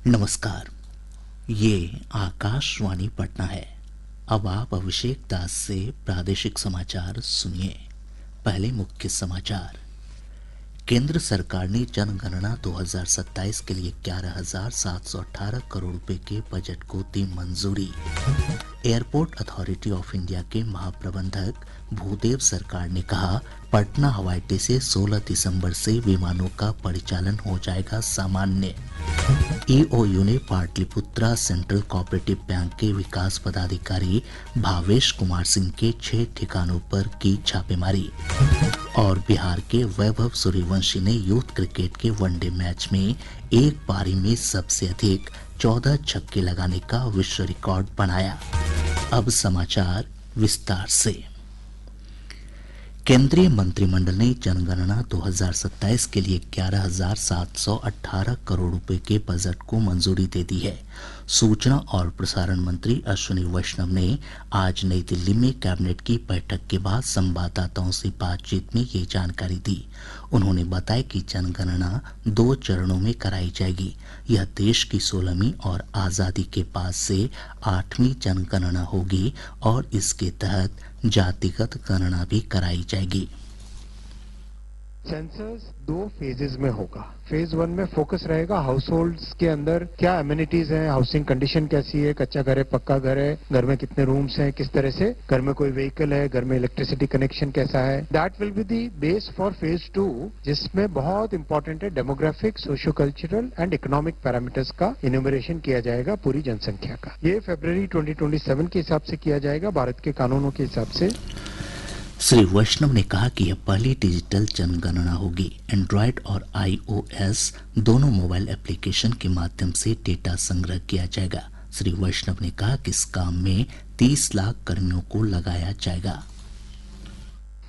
नमस्कार। ये आकाशवाणी पटना है। अब आप अभिषेक दास से प्रादेशिक समाचार सुनिए। पहले मुख्य समाचार। केंद्र सरकार ने जनगणना 2027 के लिए 11,718 करोड़ रुपए के बजट को दी मंजूरी। एयरपोर्ट अथॉरिटी ऑफ इंडिया के महाप्रबंधक भूदेव सरकार ने कहा, पटना हवाई अड्डे से 16 दिसंबर से विमानों का परिचालन हो जाएगा सामान्य। ईओयू ने पाटलिपुत्रा सेंट्रल कोऑपरेटिव बैंक के विकास पदाधिकारी भावेश कुमार सिंह के 6 ठिकानों पर की छापेमारी। और बिहार के वैभव सूर्यवंशी ने यूथ क्रिकेट के वनडे मैच में एक पारी में सबसे अधिक 14 छक्के लगाने का विश्व रिकॉर्ड बनाया। अब समाचार विस्तार से। केंद्रीय मंत्रिमंडल ने जनगणना 2027 के लिए 11,718 करोड़ रुपए के बजट को मंजूरी दे दी है। सूचना और प्रसारण मंत्री अश्विनी वैष्णव ने आज नई दिल्ली में कैबिनेट की बैठक के बाद संवाददाताओं से बातचीत में ये जानकारी दी। उन्होंने बताया कि जनगणना 2 चरणों में कराई जाएगी। यह देश की 16वीं और आज़ादी के बाद से 8वीं जनगणना होगी और इसके तहत जातिगत गणना भी कराई जाएगी। सेंसस 2 फेजेस में होगा। फेज 1 में फोकस रहेगा हाउस होल्ड्स के अंदर क्या एमिनिटीज हैं, हाउसिंग कंडीशन कैसी है, कच्चा घर है, पक्का घर है, घर में कितने रूम्स हैं, किस तरह से घर में कोई व्हीकल है, घर में इलेक्ट्रिसिटी कनेक्शन कैसा है। That will be the base for phase 2, जिसमें बहुत इंपॉर्टेंट है demographic, socio cultural and economic parameters का इन्यूमरेशन किया जाएगा पूरी जनसंख्या का। ये फरवरी 2027 के हिसाब से किया जाएगा, भारत के कानूनों के हिसाब से। श्री वैष्णव ने कहा कि यह पहली डिजिटल जनगणना होगी। एंड्रॉयड और iOS दोनों मोबाइल एप्लीकेशन के माध्यम से डेटा संग्रह किया जाएगा। श्री वैष्णव ने कहा कि इस काम में 30 लाख कर्मियों को लगाया जाएगा।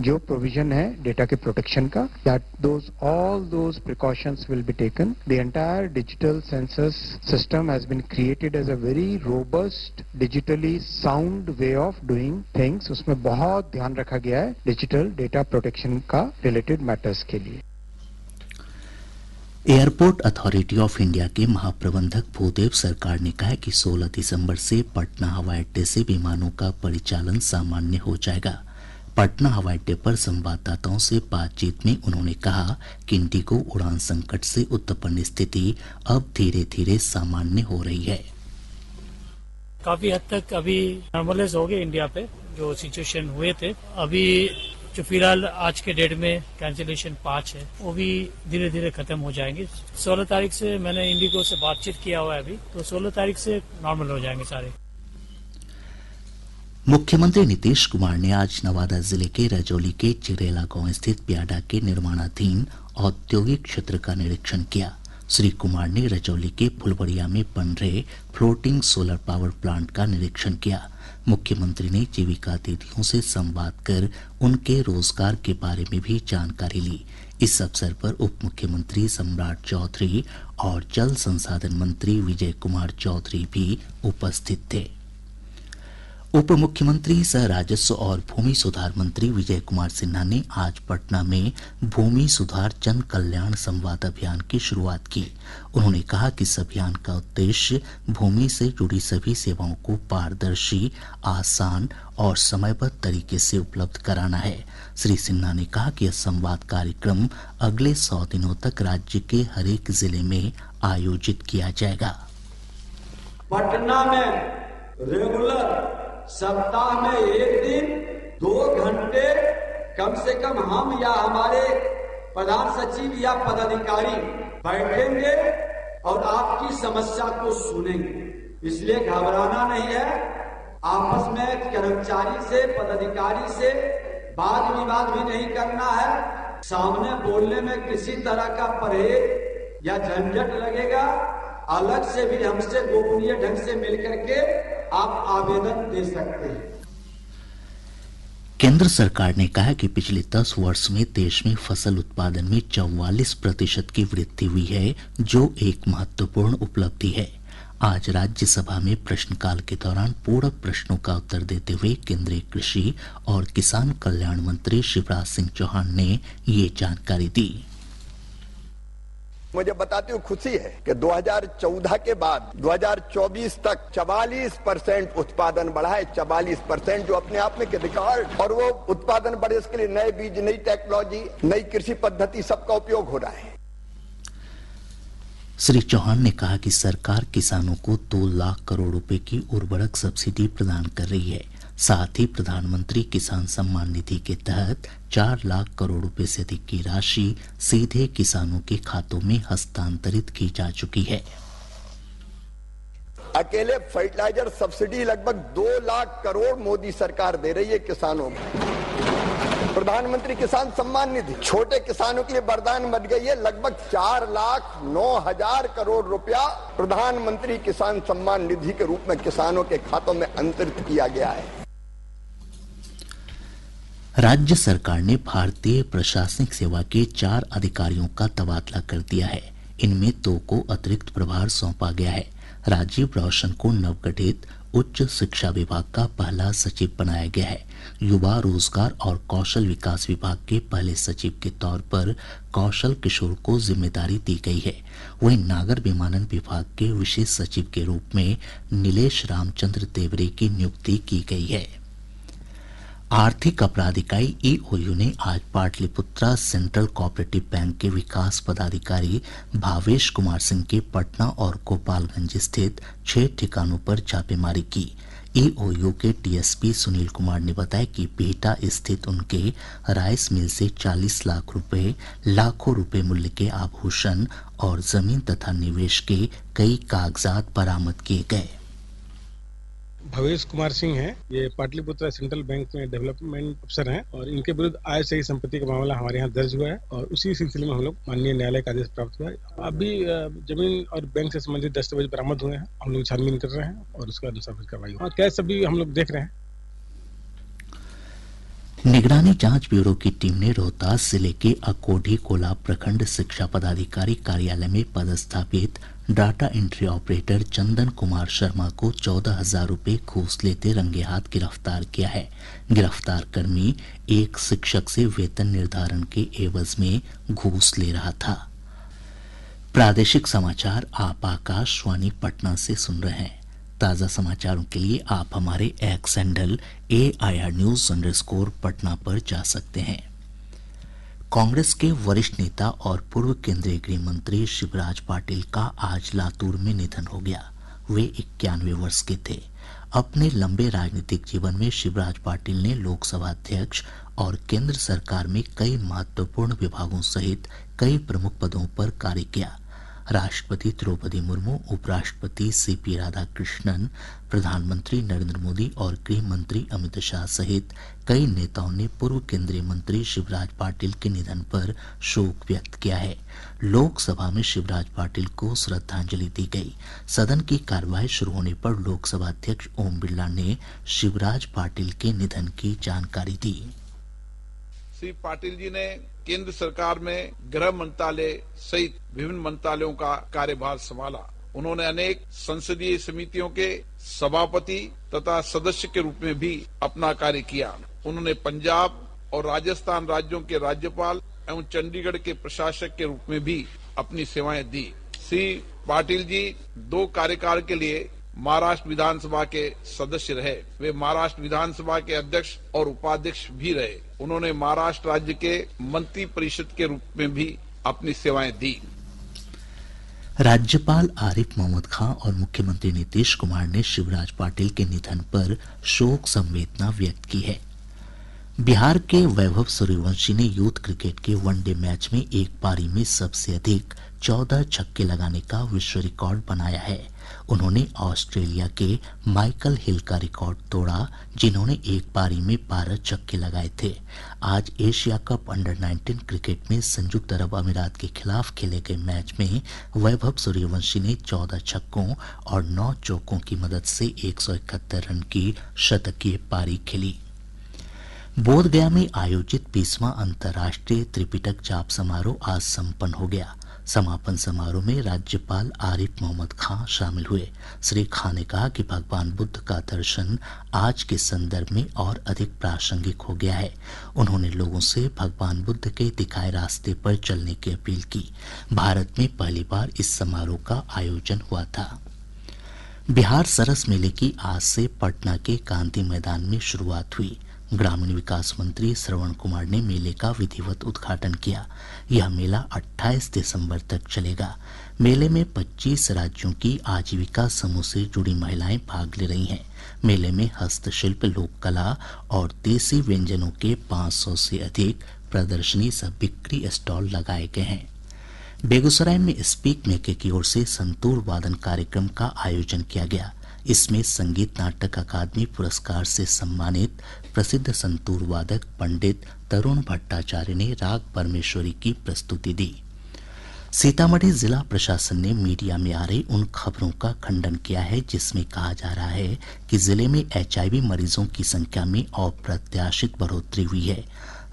जो प्रोविजन है डेटा के प्रोटेक्शन का, that all those precautions will be taken. The entire digital census system has been created as a very robust, digitally sound way of doing things. उसमें बहुत ध्यान रखा गया है डिजिटल डेटा प्रोटेक्शन का रिलेटेड मैटर्स के लिए। एयरपोर्ट अथॉरिटी ऑफ इंडिया के महाप्रबंधक भूदेव सरकार ने कहा कि 16 दिसंबर से पटना हवाई अड्डे से विमानों का परिचालन सामान्य हो जाएगा। पटना हवाई अड्डे पर संवाददाताओं से बातचीत में उन्होंने कहा कि इंडिगो उड़ान संकट से उत्पन्न स्थिति अब धीरे धीरे सामान्य हो रही है। काफी हद तक अभी नॉर्मलाइज हो गए इंडिया पे जो सिचुएशन हुए थे। अभी जो फिलहाल आज के डेट में कैंसिलेशन 5 है, वो भी धीरे धीरे खत्म हो जाएंगे। 16 तारीख से मैंने इंडिगो से बातचीत किया हुआ है अभी, तो 16 तारीख से नॉर्मल हो जाएंगे सारे। मुख्यमंत्री नीतीश कुमार ने आज नवादा जिले के रजौली के चिरेला गांव स्थित प्याडा के निर्माणाधीन औद्योगिक क्षेत्र का निरीक्षण किया। श्री कुमार ने रजौली के फुलबड़िया में बन रहे फ्लोटिंग सोलर पावर प्लांट का निरीक्षण किया। मुख्यमंत्री ने जीविका दीदियों से संवाद कर उनके रोजगार के बारे में भी जानकारी ली। इस अवसर पर उप मुख्यमंत्री सम्राट चौधरी और जल संसाधन मंत्री विजय कुमार चौधरी भी उपस्थित थे। उप मुख्यमंत्री सह राजस्व और भूमि सुधार मंत्री विजय कुमार सिन्हा ने आज पटना में भूमि सुधार जन कल्याण संवाद अभियान की शुरुआत की। उन्होंने कहा कि इस अभियान का उद्देश्य भूमि से जुड़ी सभी सेवाओं को पारदर्शी, आसान और समयबद्ध तरीके से उपलब्ध कराना है। श्री सिन्हा ने कहा कि यह संवाद कार्यक्रम अगले 100 दिनों तक राज्य के हर एक जिले में आयोजित किया जाएगा। पटना में रेगुलर सप्ताह में एक दिन 2 घंटे कम से कम हम या हमारे प्रधान सचिव या पदाधिकारी बैठेंगे और आपकी समस्या को सुनेंगे। इसलिए घबराना नहीं है। आपस में कर्मचारी से, पदाधिकारी से वाद विवाद भी नहीं करना है। सामने बोलने में किसी तरह का परहेज या झंझट लगेगा, अलग से भी हमसे गोपनीय ढंग से मिलकर के आप आवेदन दे सकते हैं। केंद्र सरकार ने कहा कि पिछले 10 वर्ष में देश में फसल उत्पादन में 44% की वृद्धि हुई है, जो एक महत्वपूर्ण उपलब्धि है। आज राज्यसभा में प्रश्नकाल के दौरान पूरक प्रश्नों का उत्तर देते हुए केंद्रीय कृषि और किसान कल्याण मंत्री शिवराज सिंह चौहान ने ये जानकारी दी। मुझे बताते हुए खुशी है कि 2014 के बाद 2024 तक 44% उत्पादन बढ़ा है। 44% जो अपने आप में एक रिकॉर्ड, और वो उत्पादन बढ़े इसके लिए नए बीज, नई टेक्नोलॉजी, नई कृषि पद्धति सबका उपयोग हो रहा है। श्री चौहान ने कहा कि सरकार किसानों को 2 लाख करोड़ रुपए की उर्वरक सब्सिडी प्रदान कर रही है। साथ ही प्रधानमंत्री किसान सम्मान निधि के तहत 4 लाख करोड़ रुपए से अधिक की राशि सीधे किसानों के खातों में हस्तांतरित की जा चुकी है। अकेले फर्टिलाइजर सब्सिडी लगभग 2 लाख करोड़ मोदी सरकार दे रही है किसानों को। प्रधानमंत्री किसान सम्मान निधि छोटे किसानों के लिए वरदान बन गई है। लगभग 4,09,000 करोड़ रुपया प्रधानमंत्री किसान सम्मान निधि के रूप में किसानों के खातों में अंतरित किया गया है। राज्य सरकार ने भारतीय प्रशासनिक सेवा के 4 अधिकारियों का तबादला कर दिया है। इनमें 2 को अतिरिक्त प्रभार सौंपा गया है। राजीव रोशन को नवगठित उच्च शिक्षा विभाग का पहला सचिव बनाया गया है। युवा रोजगार और कौशल विकास विभाग के पहले सचिव के तौर पर कौशल किशोर को जिम्मेदारी दी गई है। वहीं नागर विमानन विभाग के विशेष सचिव के रूप में नीलेश रामचंद्र तेवरे की नियुक्ति की गई है। आर्थिक अपराध इकाई ईओयू ने आज पाटलिपुत्रा सेंट्रल कोऑपरेटिव बैंक के विकास पदाधिकारी भावेश कुमार सिंह के पटना और गोपालगंज स्थित 6 ठिकानों पर छापेमारी की। ईओयू के टीएसपी सुनील कुमार ने बताया कि बिहटा स्थित उनके राइस मिल से 40 लाख रुपए, लाखों रुपए मूल्य के आभूषण और जमीन तथा निवेश के कई कागजात बरामद किए गए। भावेश कुमार सिंह हैं, ये पाटलिपुत्रा सेंट्रल बैंक में डेवलपमेंट अफसर हैं और इनके विरुद्ध आय से ही संपत्ति का मामला हमारे यहाँ दर्ज हुआ है और उसी सिलसिले में हम लोग माननीय न्यायालय का आदेश प्राप्त हुआ है। अभी जमीन और बैंक से संबंधित दस्तावेज बरामद हुए हैं, हम लोग छानबीन कर रहे हैं और उसका अनुसार कार्रवाई होगी। कैश अभी हम लोग देख रहे हैं। निगरानी जांच ब्यूरो की टीम ने रोहतास जिले के अकोढ़ी कोला प्रखंड शिक्षा पदाधिकारी कार्यालय में पदस्थापित data entry operator Chandan Kumar Sharma को 14,000 रुपए घूस लेते रंगे हाथ गिरफ्तार किया है। गिरफ्तार कर्मी एक शिक्षक से वेतन निर्धारण के एवज में घूस ले रहा था। प्रादेशिक समाचार आप आकाशवाणी पटना से सुन रहे हैं। ताज़ा समाचारों के लिए आप हमारे एक्स हैंडल AIR_News_ पटना पर जा सकते हैं। कांग्रेस के वरिष्ठ नेता और पूर्व केंद्रीय गृह मंत्री शिवराज पाटिल का आज लातूर में निधन हो गया। वे 91 वर्ष के थे। अपने लंबे राजनीतिक जीवन में शिवराज पाटिल ने लोकसभा अध्यक्ष और केंद्र सरकार में कई महत्वपूर्ण विभागों सहित कई प्रमुख पदों पर कार्य किया। राष्ट्रपति द्रौपदी मुर्मू, उपराष्ट्रपति CP राधाकृष्णन, प्रधानमंत्री नरेंद्र मोदी और गृह मंत्री अमित शाह सहित कई नेताओं ने पूर्व केंद्रीय मंत्री शिवराज पाटिल के निधन पर शोक व्यक्त किया है। लोकसभा में शिवराज पाटिल को श्रद्धांजलि दी गई। सदन की कार्यवाही शुरू होने पर लोकसभा अध्यक्ष ओम बिरला ने शिवराज पाटिल के निधन की जानकारी दी। श्री पाटिल जी ने केंद्र सरकार में गृह मंत्रालय सहित विभिन्न मंत्रालयों का कार्यभार संभाला। उन्होंने अनेक संसदीय समितियों के सभापति तथा सदस्य के रूप में भी अपना कार्य किया। उन्होंने पंजाब और राजस्थान राज्यों के राज्यपाल एवं चंडीगढ़ के प्रशासक के रूप में भी अपनी सेवाएं दी। श्री पाटिल जी 2 कार्यकाल के लिए महाराष्ट्र विधानसभा के सदस्य रहे। वे महाराष्ट्र विधानसभा के अध्यक्ष और उपाध्यक्ष भी रहे। उन्होंने महाराष्ट्र राज्य के मंत्री परिषद के रूप में भी अपनी सेवाएं दी। राज्यपाल आरिफ मोहम्मद खान और मुख्यमंत्री नीतीश कुमार ने शिवराज पाटिल के निधन पर शोक संवेदना व्यक्त की है। बिहार के वैभव सूर्यवंशी ने यूथ क्रिकेट के वनडे मैच में एक पारी में सबसे अधिक 14 छक्के लगाने का विश्व रिकॉर्ड बनाया है। उन्होंने ऑस्ट्रेलिया के माइकल हिल का रिकॉर्ड तोड़ा, जिन्होंने एक पारी में 12 छक्के लगाए थे। आज एशिया कप अंडर-19 क्रिकेट में संयुक्त अरब अमीरात के खिलाफ खेले गए मैच में वैभव सूर्यवंशी ने 14 छक्कों और 9 चौकों की मदद से 171 रन की शतकीय पारी खेली। बोधगया में आयोजित 20वां अंतर्राष्ट्रीय त्रिपिटक जाप समारोह आज संपन्न हो गया। समापन समारोह में राज्यपाल आरिफ मोहम्मद खां शामिल हुए। श्री खां ने कहा कि भगवान बुद्ध का दर्शन आज के संदर्भ में और अधिक प्रासंगिक हो गया है। उन्होंने लोगों से भगवान बुद्ध के दिखाए रास्ते पर चलने की अपील की। भारत में पहली बार इस समारोह का आयोजन हुआ था। बिहार सरस मेले की आज से पटना के गांधी मैदान में शुरुआत हुई। ग्रामीण विकास मंत्री श्रवण कुमार ने मेले का विधिवत उद्घाटन किया। यह मेला 28 दिसंबर तक चलेगा। मेले में 25 राज्यों की आजीविका समूह से जुड़ी महिलाएं भाग ले रही हैं। मेले में हस्तशिल्प, लोक कला और देसी व्यंजनों के 500 से अधिक प्रदर्शनी सह बिक्री स्टॉल लगाए गए हैं। बेगूसराय में स्पीक मेके की ओर से संतूर वादन कार्यक्रम का आयोजन किया गया। इसमें संगीत नाटक अकादमी पुरस्कार से सम्मानित प्रसिद्ध संतूर वादक पंडित तरुण भट्टाचार्य ने राग परमेश्वरी की प्रस्तुति दी। सीतामढ़ी जिला प्रशासन ने मीडिया में आ रही उन खबरों का खंडन किया है जिसमें कहा जा रहा है कि जिले में HIV मरीजों की संख्या में अप्रत्याशित बढ़ोतरी हुई है।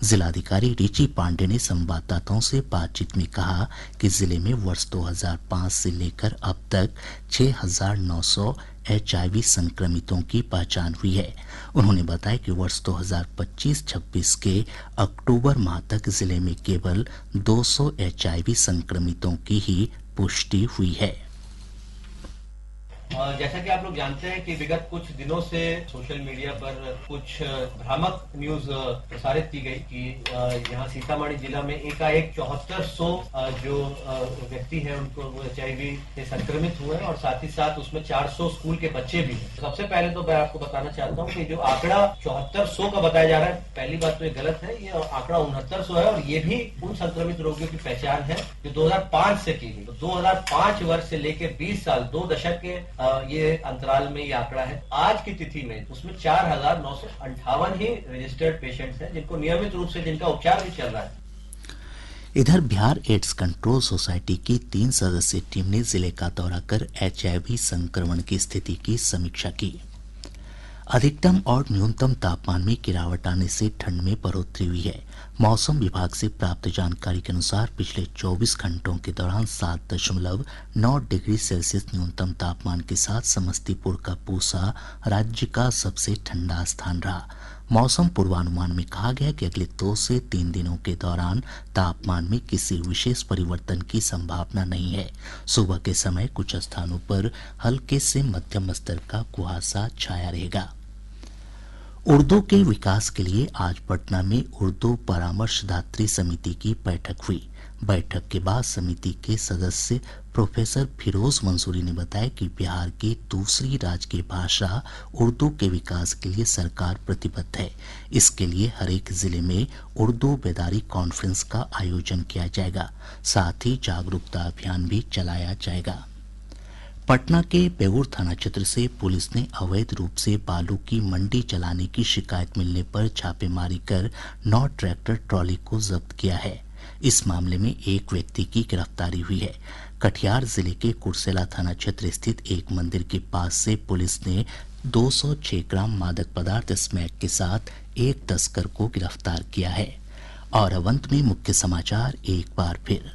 जिलाधिकारी रिची पांडे ने संवाददाताओं से बातचीत में कहा कि जिले में वर्ष 2005 से लेकर अब तक 6,900 HIV संक्रमितों की पहचान हुई है। उन्होंने बताया कि वर्ष 2025-26 के अक्टूबर माह तक जिले में केवल 200 HIV संक्रमितों की ही पुष्टि हुई है। जैसा कि आप लोग जानते हैं कि विगत कुछ दिनों से सोशल मीडिया पर कुछ भ्रामक न्यूज प्रसारित की गई कि यहाँ सीतामढ़ी जिला में एकाएक 7400 जो व्यक्ति हैं उनको HIV से संक्रमित हुए हैं और साथ ही साथ उसमें 400 स्कूल के बच्चे भी हैं। सबसे पहले तो मैं आपको बताना चाहता हूँ कि जो आंकड़ा 7400 का बताया जा रहा है, पहली बात तो ये गलत है। ये आंकड़ा 6900 है और ये भी उन संक्रमित रोगियों की पहचान है जो 2005 से की गई। तो 2005 वर्ष से लेकर 20 साल 2 दशक के ये अंतराल में ये आंकड़ा है। आज की तिथि में उसमें 4,958 ही रजिस्टर्ड पेशेंट्स हैं जिनको नियमित रूप से जिनका उपचार भी चल रहा है। इधर बिहार एड्स कंट्रोल सोसाइटी की 3 सदस्यीय टीम ने जिले का दौरा कर HIV संक्रमण की स्थिति की समीक्षा की। अधिकतम और न्यूनतम तापमान में गिरावट आने से ठंड में बढ़ोतरी हुई है। मौसम विभाग से प्राप्त जानकारी के अनुसार पिछले 24 घंटों के दौरान 7.9 डिग्री सेल्सियस न्यूनतम तापमान के साथ समस्तीपुर का पूसा राज्य का सबसे ठंडा स्थान रहा। मौसम पूर्वानुमान में कहा गया कि अगले 2 से 3 दिनों के दौरान तापमान में किसी विशेष परिवर्तन की संभावना नहीं है। सुबह के समय कुछ स्थानों पर हल्के से मध्यम स्तर का कुहासा छाया रहेगा। उर्दू के विकास के लिए आज पटना में उर्दू परामर्शदात्री समिति की बैठक हुई। बैठक के बाद समिति के सदस्य प्रोफेसर फिरोज मंसूरी ने बताया कि बिहार की दूसरी राजकीय भाषा उर्दू के विकास के लिए सरकार प्रतिबद्ध है। इसके लिए हर एक जिले में उर्दू बेदारी कॉन्फ्रेंस का आयोजन किया जाएगा। साथ ही जागरूकता अभियान भी चलाया जाएगा। पटना के बेउर थाना क्षेत्र से पुलिस ने अवैध रूप से बालू की मंडी चलाने की शिकायत मिलने पर छापेमारी कर 9 ट्रैक्टर ट्रॉली को जब्त किया है। इस मामले में एक व्यक्ति की गिरफ्तारी हुई है। कटिहार जिले के कुर्सेला थाना क्षेत्र स्थित एक मंदिर के पास से पुलिस ने 206 ग्राम मादक पदार्थ स्मैक के साथ एक तस्कर को गिरफ्तार किया है। और अब अंत में मुख्य समाचार एक बार फिर।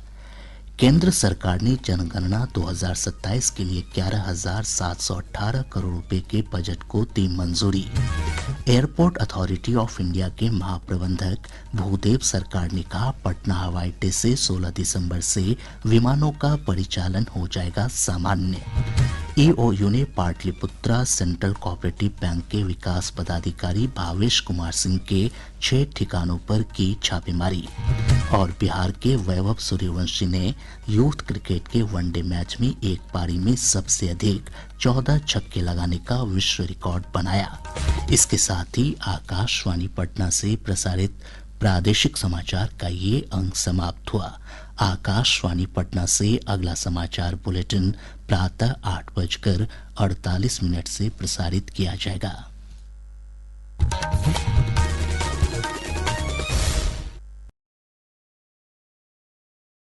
केंद्र सरकार ने जनगणना 2027 के लिए 11,718 करोड़ रुपए के बजट को दी मंजूरी। एयरपोर्ट अथॉरिटी ऑफ इंडिया के महाप्रबंधक भूदेव सरकार ने कहा पटना हवाई अड्डे से 16 दिसंबर से विमानों का परिचालन हो जाएगा सामान्य। ईओयू ने पाटलिपुत्रा सेंट्रल कोऑपरेटिव बैंक के विकास पदाधिकारी भावेश कुमार सिंह के 6 ठिकानों पर की छापेमारी। और बिहार के वैभव सूर्यवंशी ने यूथ क्रिकेट के वनडे मैच में एक पारी में सबसे अधिक 14 छक्के लगाने का विश्व रिकॉर्ड बनाया। इसके साथ ही आकाशवाणी पटना से प्रसारित प्रादेशिक समाचार का ये अंक समाप्त हुआ। आकाशवाणी पटना से अगला समाचार बुलेटिन प्रातः 8:48 से प्रसारित किया जाएगा।